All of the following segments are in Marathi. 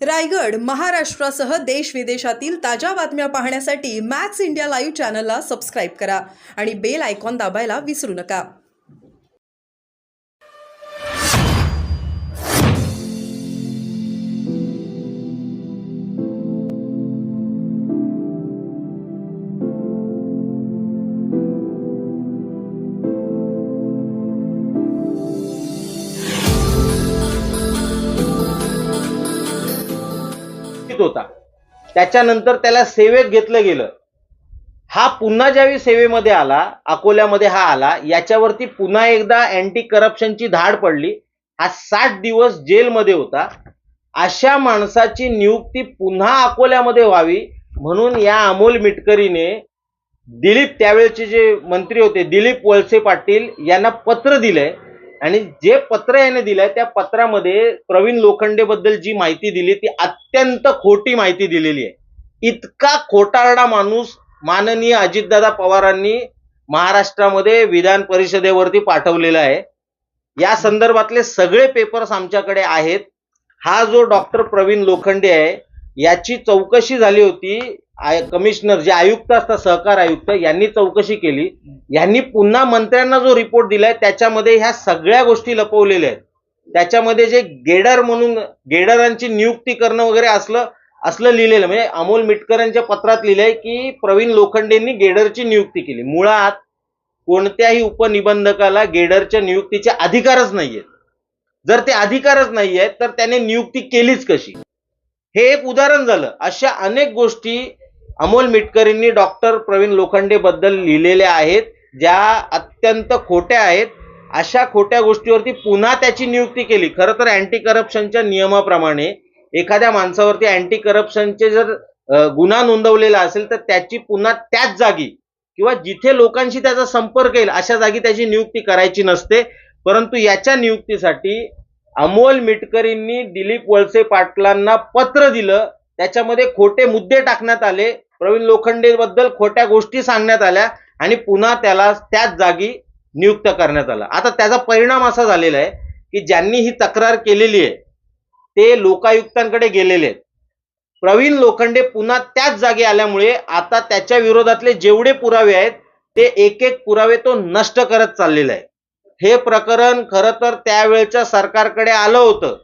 रायगड, महाराष्ट्रासह देश विदेशातील ताज्या बातम्या पाहण्यासाठी मॅक्स इंडिया लाईव्ह चॅनलला सबस्क्राईब करा आणि बेल आयकॉन दाबायला विसरू नका. होता. त्याच्यानंतर त्याला सेवेत घेतलं गेलं. हा पुन्हा ज्यावेळी सेवेमध्ये आला, अकोल्यामध्ये हा आला, याच्यावरती पुन्हा एकदा अँटी करप्शनची धाड पडली. हा 60 दिवस जेलमध्ये होता. अशा माणसाची नियुक्ती पुन्हा अकोल्यामध्ये व्हावी म्हणून या अमोल मिटकरीने दिलीप, त्यावेळेचे जे मंत्री होते दिलीप वळसे पाटील, यांना पत्र दिलंय. आणि जे पत्र याने दिलंय त्या पत्रामध्ये प्रवीण लोखंडे बद्दल जी माहिती दिली ती अत्यंत खोटी माहिती दिलेली आहे. इतका खोटारडा माणूस माननीय अजितदादा पवारांनी महाराष्ट्रामध्ये विधान परिषदेवरती पाठवलेला आहे. या संदर्भातले सगळे पेपर्स आमच्याकडे आहेत. हा जो डॉक्टर प्रवीण लोखंडे आहे याची चौकशी झाली होती. कमिशनर जे आयुक्त असतात, सहकार आयुक्त, यांनी चौकशी केली. यांनी पुन्हा मंत्र्यांना जो रिपोर्ट दिलाय त्याच्यामध्ये ह्या सगळ्या गोष्टी लपवलेल्या आहेत. त्याच्यामध्ये जे गेडर म्हणून गेडरांची नियुक्ती करणं वगैरे असलं लिहिलेलं, म्हणजे अमोल मिटकरांच्या पत्रात लिहिलंय की प्रवीण लोखंडेंनी गेडरची नियुक्ती केली. मुळात कोणत्याही उपनिबंधकाला गेडरच्या नियुक्तीचे अधिकारच नाहीयेत. जर ते अधिकारच नाहीयेत तर त्याने नियुक्ती केलीच कशी? हे एक उदाहरण झालं. अशा अनेक गोष्टी अमोल मिटकरींनी डॉक्टर प्रवीण लोखंडे बद्दल लिहिलेल्या आहेत ज्या अत्यंत खोट्या आहेत. अशा खोट्या गोष्टीवरती पुन्हा त्याची नियुक्ती केली. खरं तर अँटी करप्शनच्या नियमाप्रमाणे एखाद्या माणसावरती अँटी करप्शनचे जर गुन्हा नोंदवलेला असेल तर त्याची पुन्हा त्याच जागी किंवा जिथे लोकांशी त्याचा संपर्क येईल अशा जागी त्याची नियुक्ती करायची नसते. परंतु याच्या नियुक्तीसाठी अमोल मिटकरींनी दिलीप वळसे पाटलांना पत्र दिलं. त्याच्यामध्ये खोटे मुद्दे टाकण्यात आले, प्रवीण लोखंडे बद्दल खोट्या गोष्टी सांगण्यात आल्या आणि पुन्हा त्याला त्याच जागी नियुक्त करण्यात आलं. आता त्याचा परिणाम असा झालेला आहे की ज्यांनी ही तक्रार केलेली आहे ते लोकायुक्तांकडे गेलेले आहेत. प्रवीण लोखंडे पुन्हा त्याच जागी आल्यामुळे आता त्याच्या विरोधातले जेवढे पुरावे आहेत ते एक एक पुरावे तो नष्ट करत चाललेला आहे. हे प्रकरण खरं तर त्यावेळच्या सरकारकडे आलं होतं,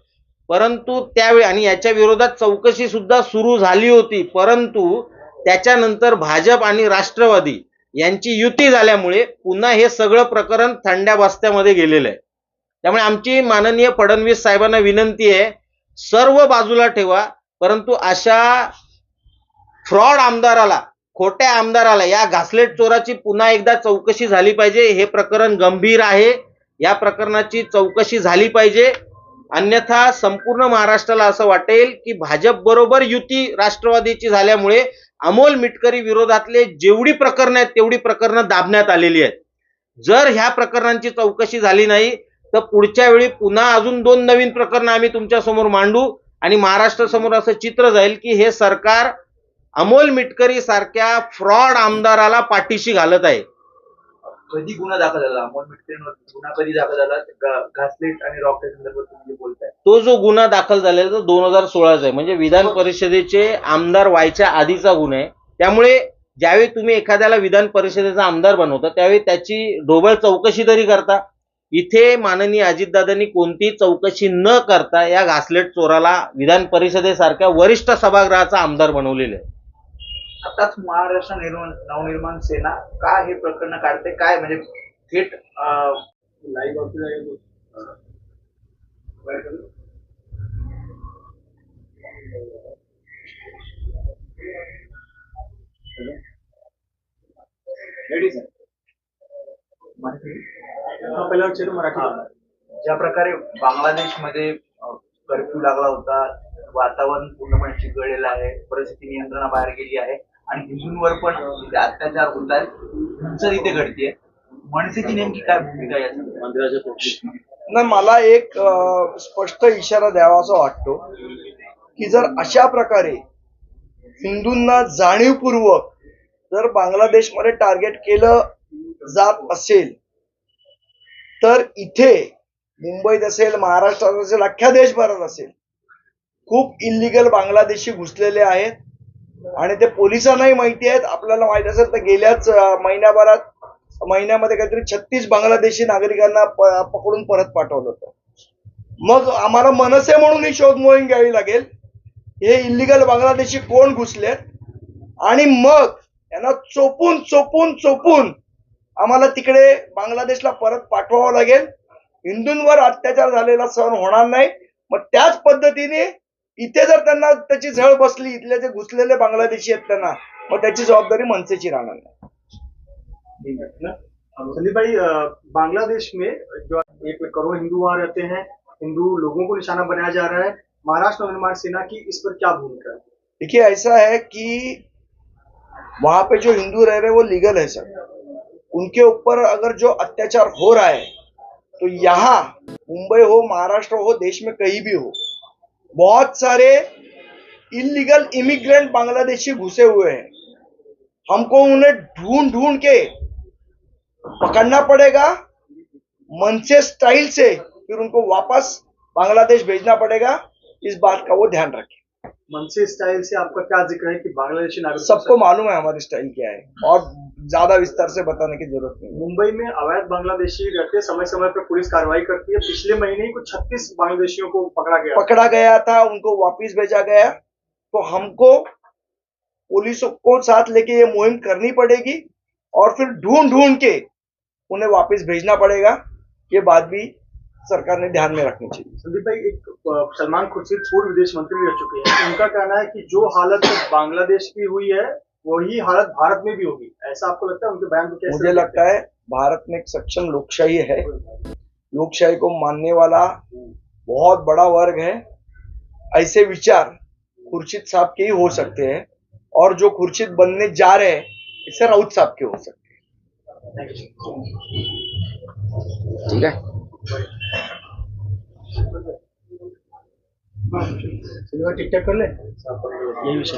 परंतु त्यावेळी आणि याच्या विरोधात चौकशी सुद्धा सुरू झाली होती. परंतु त्याच्यानंतर भाजप आणि राष्ट्रवादी यांची युती झाल्यामुळे पुन्हा हे सगळं प्रकरण थंड्या बस्त्यामध्ये गेलेलं आहे. त्यामुळे आमची माननीय फडणवीस साहेबांना विनंती आहे, सर्व बाजूला ठेवा, परंतु अशा फ्रॉड आमदाराला, खोट्या आमदाराला, या घासलेट चोराची पुन्हा एकदा चौकशी झाली पाहिजे. हे प्रकरण गंभीर आहे. या प्रकरणाची चौकशी झाली पाहिजे. अन्यथा संपूर्ण महाराष्ट्राला असं वाटेल की भाजप बरोबर युती राष्ट्रवादीची झाल्यामुळे अमोल मिटकरी विरोधातले जेवढी प्रकरणं आहेत तेवढी प्रकरणं दाबण्यात आलेली आहेत. जर ह्या प्रकरणांची चौकशी झाली नाही तर पुढच्या वेळी पुन्हा अजून 2 नवीन प्रकरणं आम्ही तुमच्या समोर मांडू आणि महाराष्ट्रासमोर असं चित्र जाईल की हे सरकार अमोल मिटकरी सारख्या फ्रॉड आमदाराला पाठीशी घालत आहे. कधी गुन्हा दाखल झाला अमोल मिटकरींवर? गुन्हा कधी दाखल झाला? घासलेट आणि रॉकेट संदर्भात तुम्ही बोलताय, तो जो गुन्हा दाखल झालेला तो 2016चा आहे, म्हणजे विधान परिषदेचे आमदार व्हायच्या आधीचा गुन्हा आहे. त्यामुळे ज्यावेळी तुम्ही एखाद्याला विधान परिषदेचा आमदार बनवता त्यावेळी त्याची ढोबळ चौकशी तरी करता. इथे माननीय अजितदादांनी कोणतीही चौकशी न करता या घासलेट चोराला विधान परिषदेसारख्या वरिष्ठ सभागृहाचा आमदार बनवलेलं आहे. आताच महाराष्ट्र नवनिर्माण सेना का हे प्रकरण काढते? काय म्हणजे थेट लाईव्ह ज्या प्रकारे बांगलादेशमध्ये कर्फ्यू लागला होता, वातावरण पूर्णपणे चिघळलेलं आहे, परिस्थिती नियंत्रणाबाहेर गेली आहे आणि हिंदूंवर पण तिथे अत्याचार होत आहेत, हिंसा तिथे घडतीये. मनसेची नेमकी काय भूमिका यासाठी? ना, मला एक स्पष्ट इशारा द्यावासा वाटतो की जर अशा प्रकारे हिंदूंना जाणीवपूर्वक जर बांगलादेशमध्ये टार्गेट केलं जात असेल तर इथे मुंबईत असेल, महाराष्ट्रात असेल, अख्ख्या देशभरात असेल, खूप इल्लीगल बांगलादेशी घुसलेले आहेत आणि ते पोलिसांनाही माहिती आहेत. आपल्याला माहिती असेल तर गेल्याच महिन्यामध्ये काहीतरी 36 बांगलादेशी नागरिकांना पकडून परत पाठवलं होतं. मग आम्हाला मनसे म्हणून ही शोध मोहीम घ्यावी लागेल. हे इल्लीगल बांगलादेशी कोण घुसलेत आणि मग यांना चोपून चोपून चोपून आम्हाला तिकडे बांगलादेशला परत पाठवावं लागेल. हिंदूंवर अत्याचार झालेला सहन होणार नाही. मग त्याच पद्धतीने इथे जर त्यांना त्याची झळ बसली, इथले जे घुसलेले बांगलादेशी आहेत त्यांना, मग त्याची जबाबदारी मनसेची राहणार नाही. संदीप भाई, बांग्लादेश में जो 1 करोड़ हिंदू वहाँ रहते हैं, हिंदू लोगों को निशाना बनाया जा रहा है, महाराष्ट्र नवनिर्माण सेना की इस पर क्या भूमिका है? देखिए, ऐसा है कि वहां पे जो हिंदू रह रहे हैं वो लीगल है सर. उनके ऊपर अगर जो अत्याचार हो रहा है तो यहाँ मुंबई हो, महाराष्ट्र हो, देश में कहीं भी हो, बहुत सारे इलीगल इमिग्रेंट बांग्लादेशी घुसे हुए हैं. हमको उन्हें ढूंढ ढूंढ के पकड़ना पड़ेगा मनसे स्टाइल से, फिर उनको वापस बांग्लादेश भेजना पड़ेगा. इस बात का वो ध्यान रखें. मनसे स्टाइल से आपका क्या जिक्र है कि बांग्लादेशी नागरिक सबको मालूम है हमारी स्टाइल क्या है और ज्यादा विस्तार से बताने की जरूरत नहीं. मुंबई में अवैध बांग्लादेशी रहते, समय समय पर पुलिस कार्रवाई करती है. पिछले महीने ही कुछ 36 बांग्लादेशियों को पकड़ा गया था, उनको वापस भेजा गया. तो हमको पुलिसों को साथ लेके ये मुहिम करनी पड़ेगी और फिर ढूंढ ढूंढ के उन्हें वापस भेजना पड़ेगा. ये बात भी सरकार ने ध्यान में रखनी चाहिए. संदीप भाई, एक सलमान खुर्शीद पूर्व विदेश मंत्री रह चुके हैं. उनका कहना है कि जो हालत बांग्लादेश की हुई है वही हालत भारत में भी होगी. ऐसा आपको लगता है? उनके बयान को कैसे? मुझे लगता है भारत में एक सक्षम लोकशाही है. लोकशाही को मानने वाला बहुत बड़ा वर्ग है. ऐसे विचार खुर्शीद साहब के ही हो सकते हैं और जो खुर्शीद बनने जा रहे हैं इससे राउत साहब के हो सकते हैं. ठीक आहे. ठीक ठाक कर ले यही विषय.